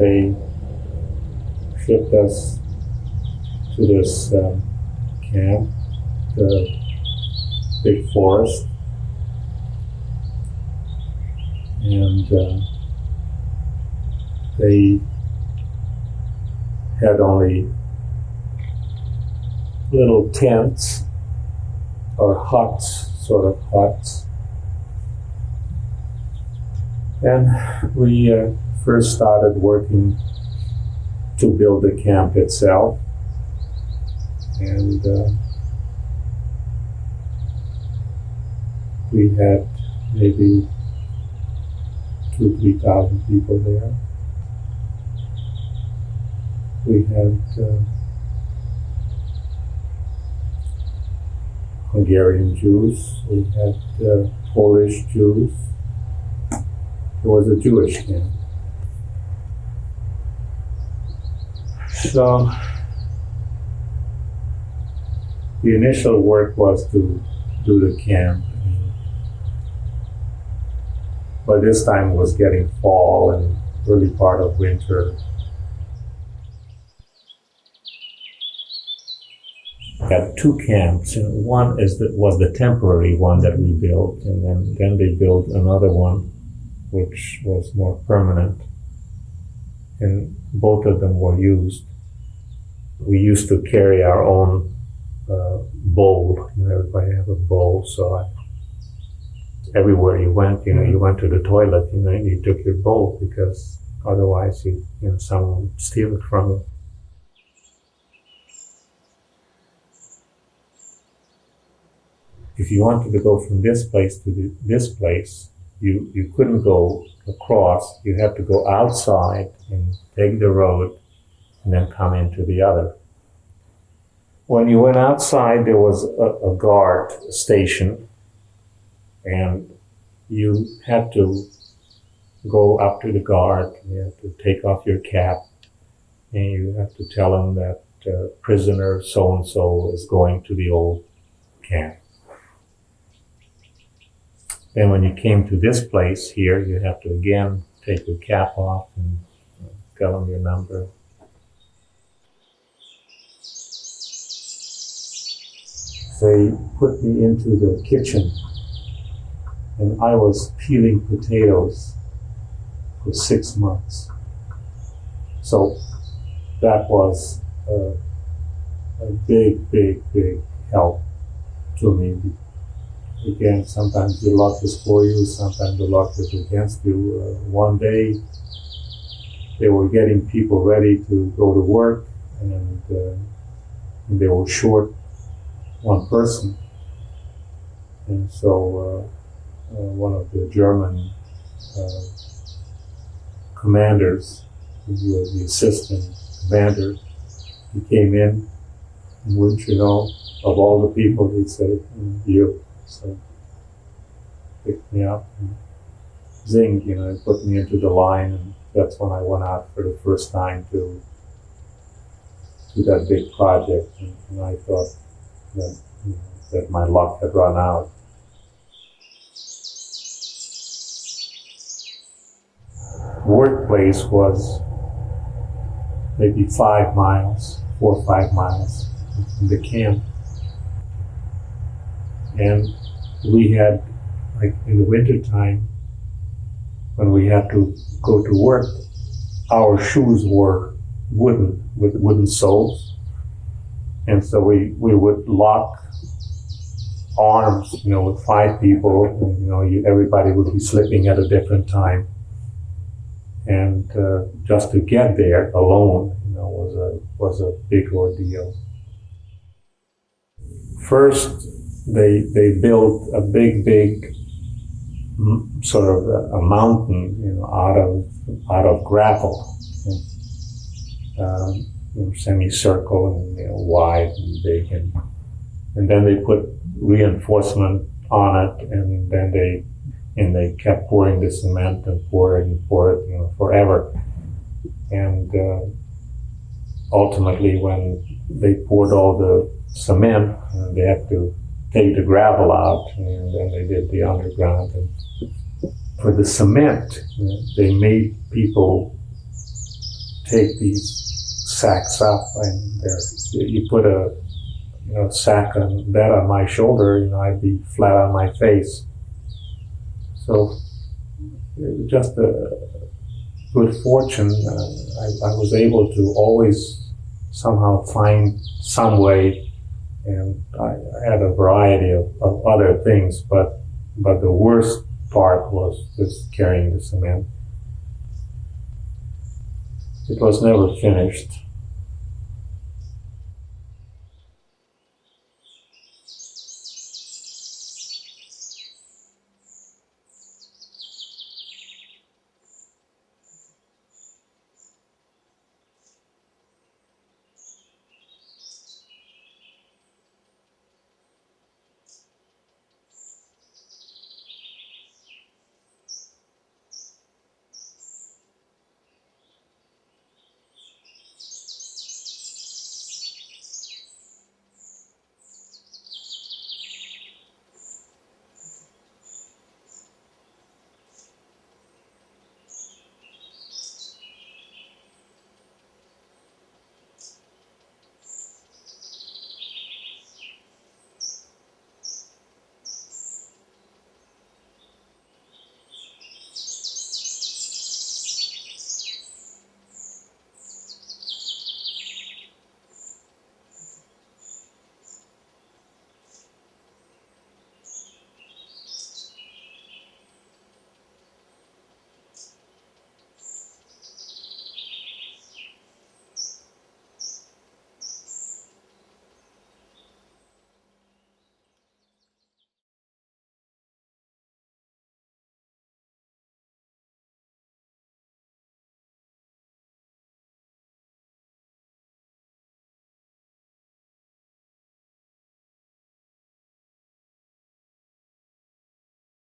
they shipped us to this camp, the big forest, and they had only little tents or huts, sort of huts. And we first started working to build the camp itself. And we had maybe 2,000-3,000 people there. We had Hungarian Jews, we had Polish Jews. It was a Jewish camp. So the initial work was to do the camp. By this time it was getting fall and early part of winter. We had two camps. One was the temporary one that we built, and then they built another one which was more permanent. And both of them were used. We used to carry our own bowl. Everybody had a bowl, so everywhere you went, you went to the toilet, and you took your bowl, because otherwise someone would steal it from you. If you wanted to go from this place to this place, you couldn't go across. You had to go outside and take the road and then come into the other. When you went outside, there was a guard station, and you had to go up to the guard. You had to take off your cap, and you have to tell him that prisoner so-and-so is going to the old camp. And when you came to this place here, you have to again take your cap off and tell them your number. They put me into the kitchen, and I was peeling potatoes for 6 months. So that was a big, big, big help to me. Again, sometimes your luck is for you, sometimes the luck is against you. One day, they were getting people ready to go to work, and they were short one person. And so one of the German commanders, he was the assistant commander, he came in, and wouldn't you know, of all the people, he'd say, you. So picked me up and zinged, and put me into the line, and that's when I went out for the first time to that big project, and I thought that my luck had run out. Workplace was maybe 4 or 5 miles from the camp. And we had, like in the wintertime, when we had to go to work, our shoes were wooden, with wooden soles. And so we would lock arms, with 5 people, and, everybody would be sleeping at a different time. And just to get there alone, was a big ordeal. First, they built a big sort of a mountain, out of gravel, semicircle and wide and big, and then they put reinforcement on it, and then they kept pouring the cement and pour it, forever. And ultimately, when they poured all the cement, they had to take the gravel out, and then they did the underground. And for the cement, they made people take these sacks up, and you put a sack on that on my shoulder, I'd be flat on my face. So it was just a good fortune. I was able to always somehow find some way, and I had a variety of other things, but the worst part was just carrying the cement. It was never finished.